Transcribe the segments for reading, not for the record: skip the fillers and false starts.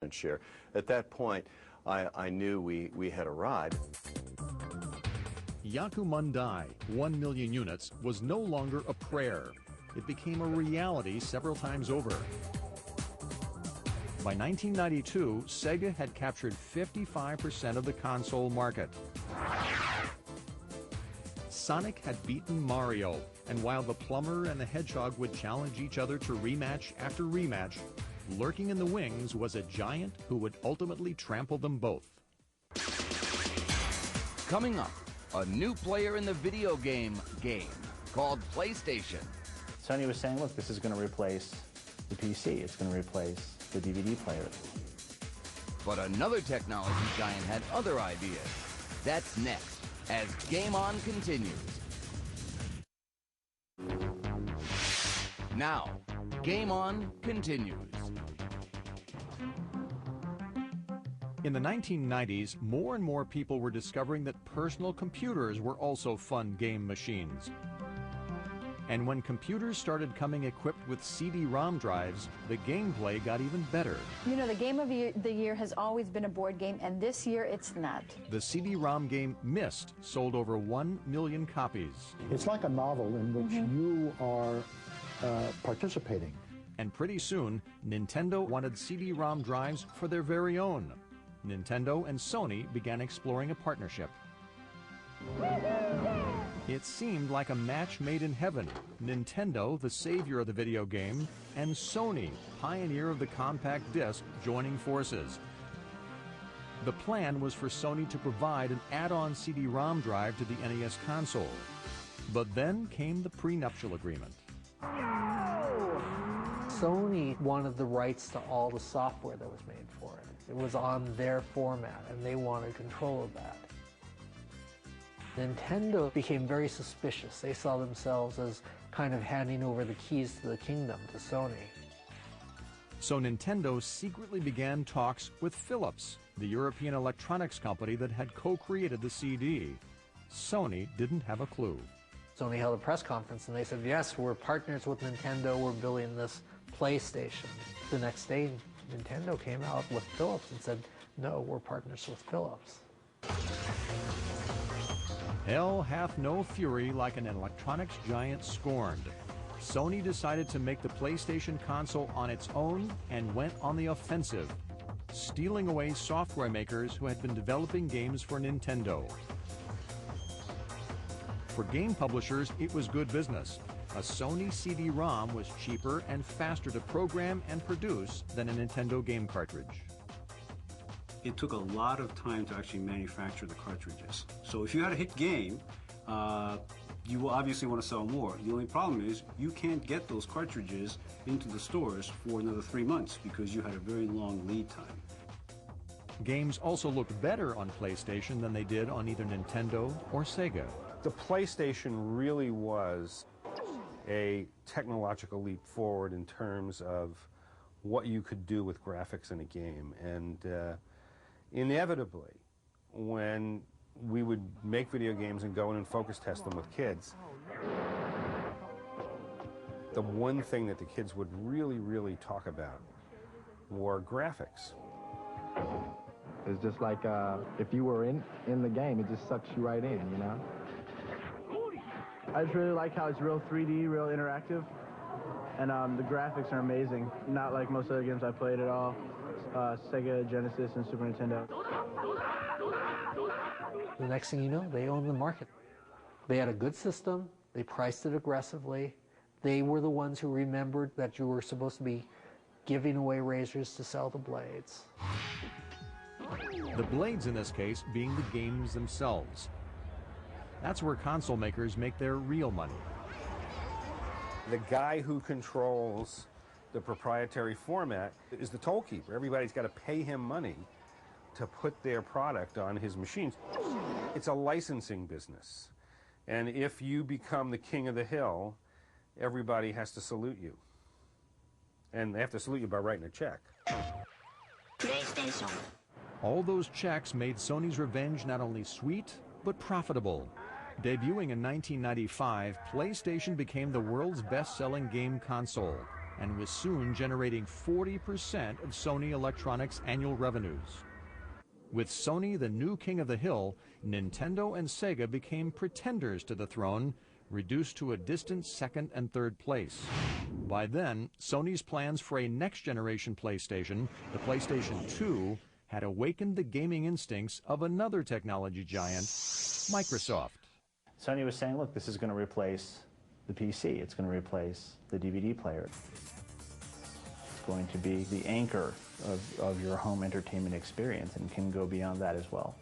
market share. At that point, I knew we had arrived. Yaku Mundai, 1 million units, was no longer a prayer. It became a reality several times over. By 1992, Sega had captured 55% of the console market. Sonic had beaten Mario, and while the Plumber and the Hedgehog would challenge each other to rematch after rematch, lurking in the wings was a giant who would ultimately trample them both. Coming up, a new player in the video game called PlayStation. Sony was saying, look, this is going to replace the PC. It's going to replace the DVD player. But another technology giant had other ideas. That's next, as Game On continues. Now, Game On continues. In the 1990s, more and more people were discovering that personal computers were also fun game machines. And when computers started coming equipped with CD-ROM drives, the gameplay got even better. You know, the game of the year has always been a board game, and this year it's not. The CD-ROM game Myst sold over 1 million copies. It's like a novel in which you are participating. And pretty soon, Nintendo wanted CD-ROM drives for their very own. Nintendo and Sony began exploring a partnership. It seemed like a match made in heaven. Nintendo, the savior of the video game, and Sony, pioneer of the compact disc, joining forces. The plan was for Sony to provide an add-on CD-ROM drive to the NES console. But then came the prenuptial agreement. Sony wanted the rights to all the software that was made for it. It was on their format, and they wanted control of that. Nintendo became very suspicious. They saw themselves as kind of handing over the keys to the kingdom to Sony. So Nintendo secretly began talks with Philips, the European electronics company that had co-created the CD. Sony didn't have a clue. Sony held a press conference and they said, yes, we're partners with Nintendo, we're building this PlayStation. The next day, Nintendo came out with Philips and said, no, we're partners with Philips. Hell hath no fury like an electronics giant scorned. Sony decided to make the PlayStation console on its own and went on the offensive, stealing away software makers who had been developing games for Nintendo. For game publishers, it was good business. A Sony CD-ROM was cheaper and faster to program and produce than a Nintendo game cartridge. It took a lot of time to actually manufacture the cartridges. So if you had a hit game, you will obviously want to sell more. The only problem is you can't get those cartridges into the stores for another 3 months because you had a very long lead time. Games also looked better on PlayStation than they did on either Nintendo or Sega. The PlayStation really was a technological leap forward in terms of what you could do with graphics in a game. And inevitably, when we would make video games and go in and focus test them with kids, the one thing that the kids would really talk about were graphics. It's just like if you were in the game, it just sucks you right in, you know? I just really like how it's real 3D, real interactive, and the graphics are amazing. Not like most other games I played at all. Sega, Genesis, and Super Nintendo. The next thing you know, they owned the market. They had a good system, they priced it aggressively, they were the ones who remembered that you were supposed to be giving away razors to sell the blades. The blades in this case being the games themselves. That's where console makers make their real money. The guy who controls the proprietary format is the toll keeper. Everybody's got to pay him money to put their product on his machines. It's a licensing business. And if you become the king of the hill, everybody has to salute you. And they have to salute you by writing a check. PlayStation. All those checks made Sony's revenge not only sweet, but profitable. Debuting in 1995, PlayStation became the world's best-selling game console. and was soon generating 40% of Sony Electronics' annual revenues. With Sony the new king of the hill, Nintendo and Sega became pretenders to the throne, reduced to a distant second and third place. By then, Sony's plans for a next-generation PlayStation, the PlayStation 2, had awakened the gaming instincts of another technology giant, Microsoft. Sony was saying, look, this is going to replace the PC. It's going to replace the DVD player. It's going to be the anchor of your home entertainment experience and can go beyond that as well.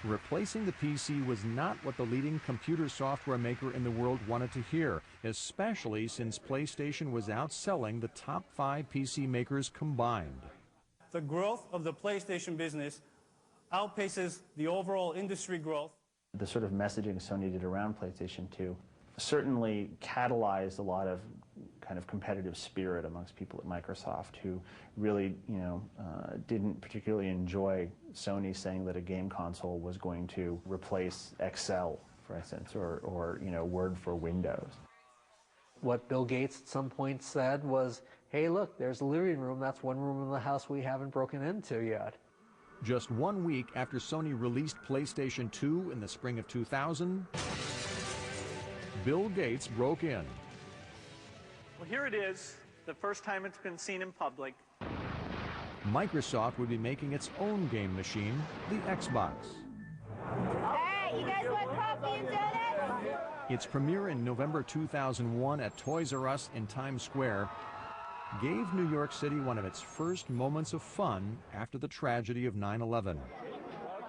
Replacing the PC was not what the leading computer software maker in the world wanted to hear, especially since PlayStation was outselling the top 5 PC makers combined. The growth of the PlayStation business outpaces the overall industry growth. The sort of messaging Sony did around PlayStation 2 certainly catalyzed a lot of kind of competitive spirit amongst people at Microsoft who really, didn't particularly enjoy Sony saying that a game console was going to replace Excel, for instance, or Word for Windows. What Bill Gates at some point said was, hey, look, there's a living room. That's one room in the house we haven't broken into yet. Just 1 week after Sony released PlayStation 2 in the spring of 2000, Bill Gates broke in. Well, here it is, the first time it's been seen in public. Microsoft would be making its own game machine, the Xbox. Hey, you guys want coffee and donuts? Its premiere in November 2001 at Toys R Us in Times Square gave New York City one of its first moments of fun after the tragedy of 9/11,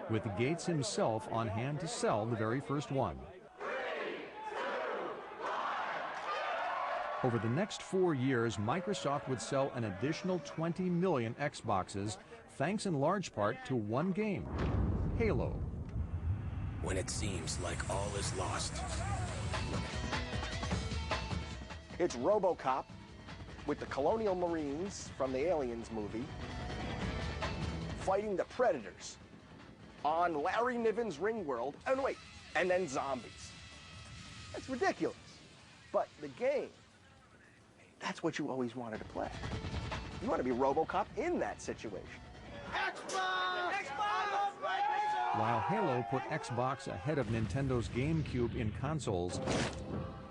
with Gates himself on hand to sell the very first one. Over the next 4 years, Microsoft would sell an additional 20 million Xboxes, thanks in large part to one game, Halo. When it seems like all is lost. It's RoboCop with the Colonial Marines from the Aliens movie fighting the Predators on Larry Niven's Ringworld, and then zombies. That's ridiculous. But the game, that's what you always wanted to play. You want to be RoboCop in that situation. Xbox! While Halo put Xbox ahead of Nintendo's GameCube in consoles,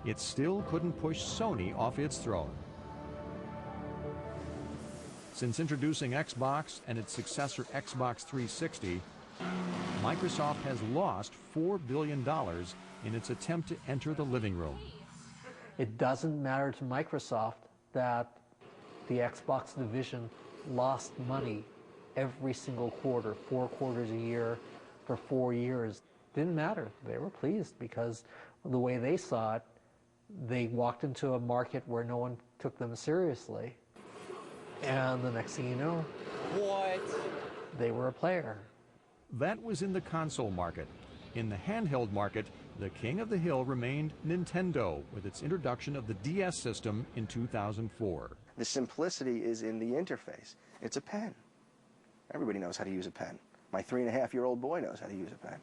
it still couldn't push Sony off its throne. Since introducing Xbox and its successor Xbox 360, Microsoft has lost $4 billion in its attempt to enter the living room. It doesn't matter to Microsoft that the Xbox division lost money every single quarter, 4 quarters a year for 4 years. Didn't matter. They were pleased because the way they saw it, they walked into a market where no one took them seriously. And the next thing you know, they were a player. That was in the console market. In the handheld market, the king of the hill remained Nintendo with its introduction of the DS system in 2004. The simplicity is in the interface. It's a pen. Everybody knows how to use a pen. My 3.5-year-old boy knows how to use a pen.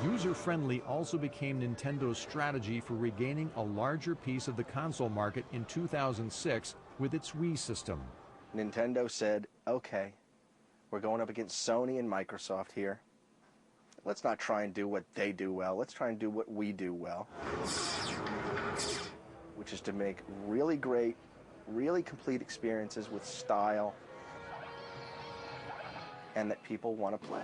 User-friendly also became Nintendo's strategy for regaining a larger piece of the console market in 2006 with its Wii system. Nintendo said, okay, we're going up against Sony and Microsoft here. Let's not try and do what they do well. Let's try and do what we do well, which is to make really great, really complete experiences with style and that people want to play.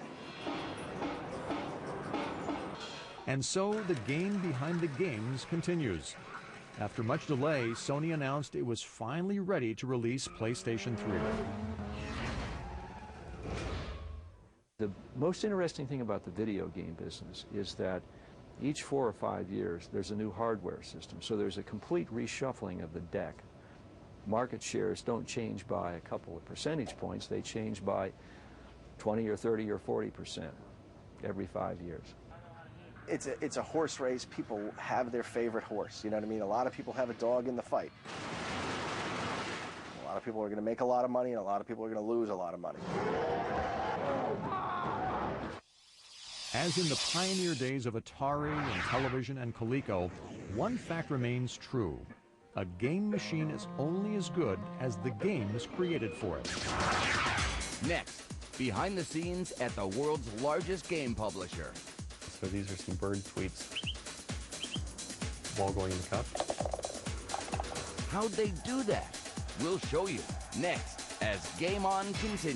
And so the game behind the games continues. After much delay, Sony announced it was finally ready to release PlayStation 3. The most interesting thing about the video game business is that each 4 or 5 years there's a new hardware system, so there's a complete reshuffling of the deck. Market shares don't change by a couple of percentage points, they change by 20 or 30 or 40% every 5 years. It's a horse race. People have their favorite horse, you know what I mean? A lot of people have a dog in the fight. A lot of people are going to make a lot of money, and a lot of people are going to lose a lot of money. As in the pioneer days of Atari and television and Coleco, one fact remains true. A game machine is only as good as the games created for it. Next, behind the scenes at the world's largest game publisher. So these are some bird tweets. Ball going in the cup. How'd they do that? We'll show you next as Game On continues.